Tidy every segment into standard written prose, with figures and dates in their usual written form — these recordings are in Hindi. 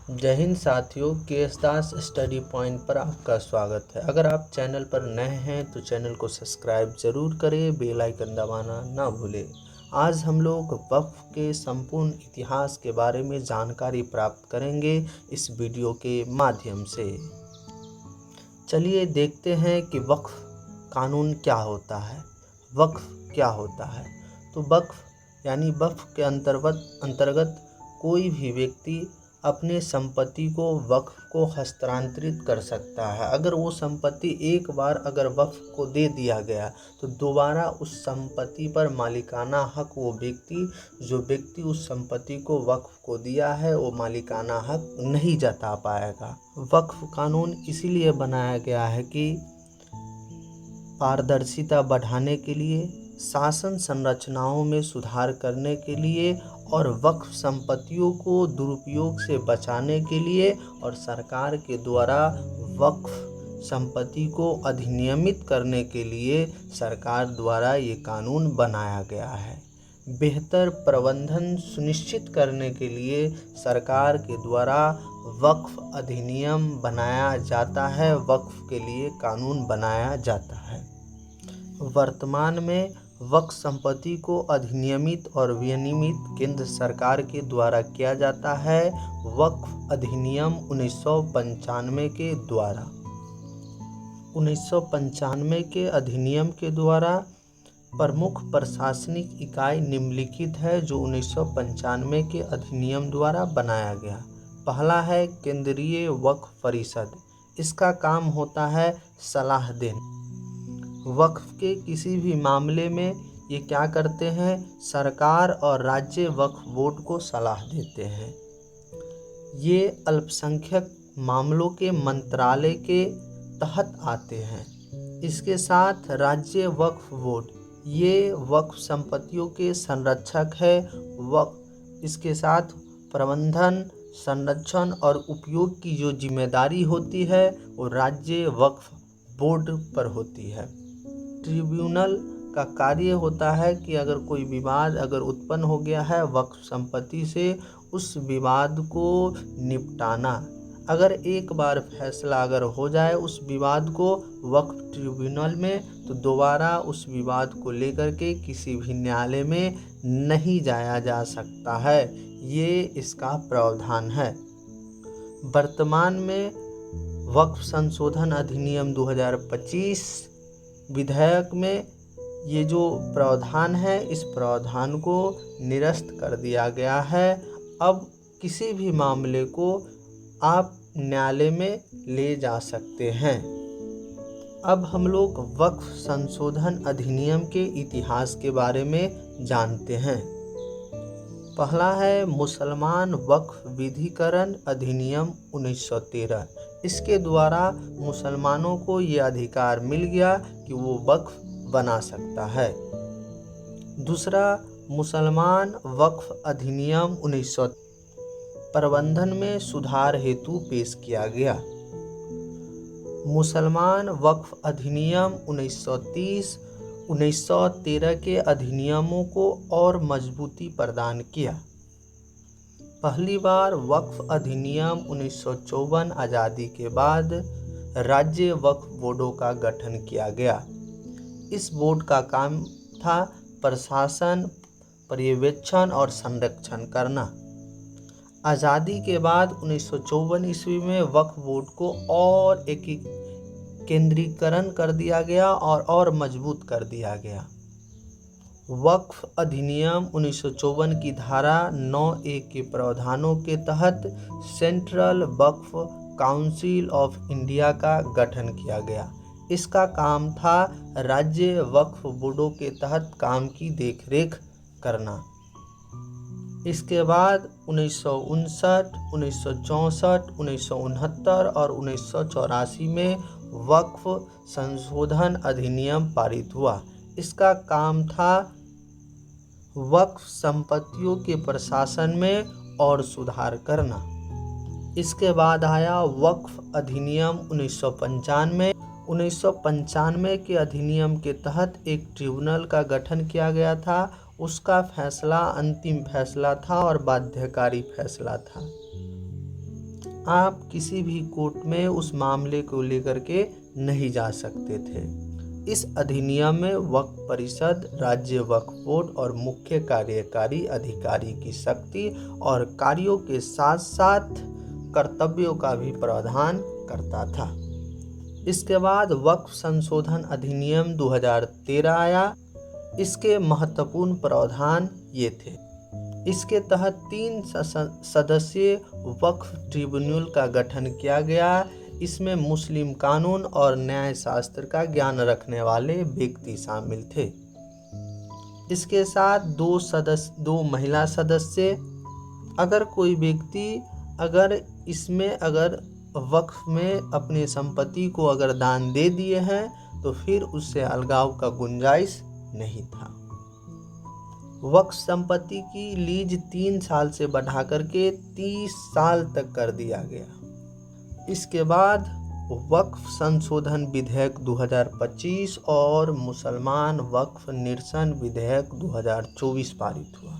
जय हिंद साथियों, केएस दास स्टडी पॉइंट पर आपका स्वागत है। अगर आप चैनल पर नए हैं तो चैनल को सब्सक्राइब जरूर करें, बेल आइकन दबाना ना भूलें। आज हम लोग वक्फ के संपूर्ण इतिहास के बारे में जानकारी प्राप्त करेंगे इस वीडियो के माध्यम से। चलिए देखते हैं कि वक्फ कानून क्या होता है। वक्फ क्या होता है? तो वक्फ यानी वक्फ के अंतर्गत कोई भी व्यक्ति अपने संपत्ति को वक्फ को हस्तांतरित कर सकता है। अगर वो संपत्ति एक बार अगर वक्फ को दे दिया गया तो दोबारा उस संपत्ति पर मालिकाना हक जो व्यक्ति उस संपत्ति को वक्फ को दिया है वो मालिकाना हक नहीं जता पाएगा। वक्फ कानून इसीलिए बनाया गया है कि पारदर्शिता बढ़ाने के लिए, शासन संरचनाओं में सुधार करने के लिए और वक्फ संपत्तियों को दुरुपयोग से बचाने के लिए और सरकार के द्वारा वक्फ संपत्ति को अधिनियमित करने के लिए सरकार द्वारा ये कानून बनाया गया है। बेहतर प्रबंधन सुनिश्चित करने के लिए सरकार के द्वारा वक्फ अधिनियम बनाया जाता है, वक्फ के लिए कानून बनाया जाता है। वर्तमान में वक्फ संपत्ति को अधिनियमित और विनियमित केंद्र सरकार के द्वारा किया जाता है, वक्फ अधिनियम 1995 के द्वारा। 1995 के अधिनियम के द्वारा प्रमुख प्रशासनिक इकाई निम्नलिखित है जो 1995 के अधिनियम द्वारा बनाया गया। पहला है केंद्रीय वक्फ परिषद। इसका काम होता है सलाह देना। वक्फ के किसी भी मामले में ये क्या करते हैं? सरकार और राज्य वक्फ बोर्ड को सलाह देते हैं। ये अल्पसंख्यक मामलों के मंत्रालय के तहत आते हैं। इसके साथ राज्य वक्फ बोर्ड ये वक्फ संपत्तियों के संरक्षक है। इसके साथ प्रबंधन, संरक्षण और उपयोग की जो जिम्मेदारी होती है वो राज्य वक्फ बोर्ड पर होती है। ट्रिब्यूनल का कार्य होता है कि अगर कोई विवाद अगर उत्पन्न हो गया है वक्फ संपत्ति से, उस विवाद को निपटाना। अगर एक बार फैसला अगर हो जाए उस विवाद को वक्फ ट्रिब्यूनल में, तो दोबारा उस विवाद को लेकर के किसी भी न्यायालय में नहीं जाया जा सकता है। ये इसका प्रावधान है। वर्तमान में वक्फ संशोधन अधिनियम 2025 विधेयक में ये जो प्रावधान है इस प्रावधान को निरस्त कर दिया गया है। अब किसी भी मामले को आप न्यायालय में ले जा सकते हैं। अब हम लोग वक्फ संशोधन अधिनियम के इतिहास के बारे में जानते हैं। पहला है मुसलमान वक्फ विधिकरण अधिनियम 1913। इसके द्वारा मुसलमानों को ये अधिकार मिल गया कि वो वक्फ बना सकता है। दूसरा, मुसलमान वक्फ अधिनियम 1900 प्रबंधन में सुधार हेतु पेश किया गया। मुसलमान वक्फ अधिनियम 1930 1913 के अधिनियमों को और मजबूती प्रदान किया। पहली बार वक्फ अधिनियम 1954 आज़ादी के बाद राज्य वक्फ बोर्डों का गठन किया गया। इस बोर्ड का काम था प्रशासन, पर्यवेक्षण और संरक्षण करना। आज़ादी के बाद 1954 ईस्वी में वक्फ बोर्ड को और केंद्रीकरण कर दिया गया और मजबूत कर दिया गया। वक्फ अधिनियम 1954 की धारा 9A के प्रावधानों के तहत central Waqf council of India का गठन किया गया। इसका काम था राज्य वक्फ बोर्डों के तहत काम की देखरेख करना। इसके बाद 1959, 1964, 1969 और 1984 में वक्फ संशोधन अधिनियम पारित हुआ। इसका काम था वक्फ संपत्तियों के प्रशासन में और सुधार करना। इसके बाद आया वक्फ अधिनियम 1995। 1995 के अधिनियम के तहत एक ट्रिब्यूनल का गठन किया गया था। उसका फैसला अंतिम फैसला था और बाध्यकारी फैसला था। आप किसी भी कोर्ट में उस मामले को लेकर के नहीं जा सकते थे। इस अधिनियम में वक्फ परिषद, राज्य वक्फ बोर्ड और मुख्य कार्यकारी अधिकारी की शक्ति और कार्यों के साथ साथ कर्तव्यों का भी प्रावधान करता था। इसके बाद वक्फ संशोधन अधिनियम 2013 आया। इसके महत्वपूर्ण प्रावधान ये थे। इसके तहत 3 सदस्यीय वक्फ ट्रिब्यूनल का गठन किया गया। इसमें मुस्लिम कानून और न्याय शास्त्र का ज्ञान रखने वाले व्यक्ति शामिल थे। इसके साथ 2 महिला सदस्य। अगर कोई व्यक्ति अगर वक्फ में अपनी संपत्ति को अगर दान दे दिए हैं तो फिर उससे अलगाव का गुंजाइश नहीं था। वक्फ संपत्ति की लीज 3 साल से बढ़ा करके 30 साल तक कर दिया गया। इसके बाद वक्फ संशोधन विधेयक 2025 और मुसलमान वक्फ निरसन विधेयक 2024 पारित हुआ।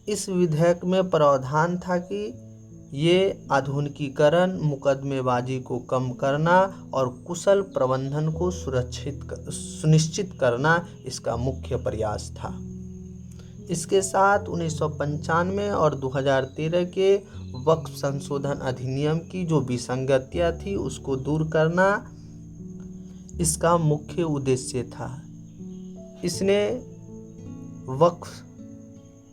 इस विधेयक में प्रावधान था कि ये आधुनिकीकरण, मुकदमेबाजी को कम करना और कुशल प्रबंधन को सुनिश्चित करना इसका मुख्य प्रयास था। इसके साथ 1995 और 2013 के वक्फ संशोधन अधिनियम की जो विसंगतियां थी उसको दूर करना इसका मुख्य उद्देश्य था। इसने वक्फ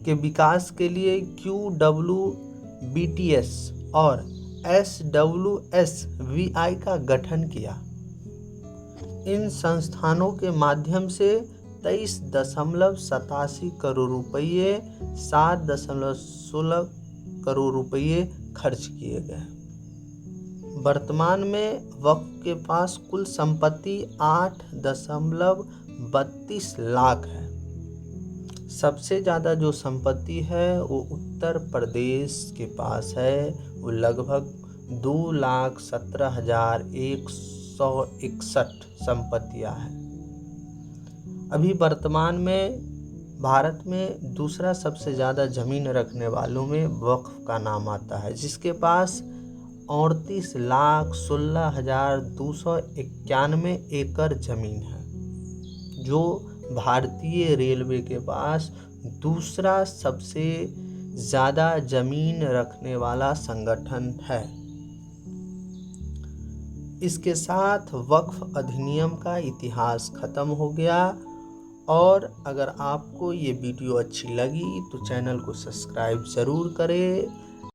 के विकास के लिए QWBTS और SWSVI का गठन किया। इन संस्थानों के माध्यम से 23.87 करोड़ रुपये, 7.16 करोड़ रुपये खर्च किए गए। वर्तमान में वक्फ के पास कुल संपत्ति 8.32 लाख है। सबसे ज़्यादा जो संपत्ति है वो उत्तर प्रदेश के पास है, वो लगभग 2,17,161 संपत्तियाँ हैं। अभी वर्तमान में भारत में दूसरा सबसे ज़्यादा ज़मीन रखने वालों में वक्फ का नाम आता है, जिसके पास 38,16,291 एकड़ ज़मीन है, जो भारतीय रेलवे के पास दूसरा सबसे ज़्यादा ज़मीन रखने वाला संगठन है। इसके साथ वक्फ अधिनियम का इतिहास खत्म हो गया। और अगर आपको ये वीडियो अच्छी लगी तो चैनल को सब्सक्राइब ज़रूर करें।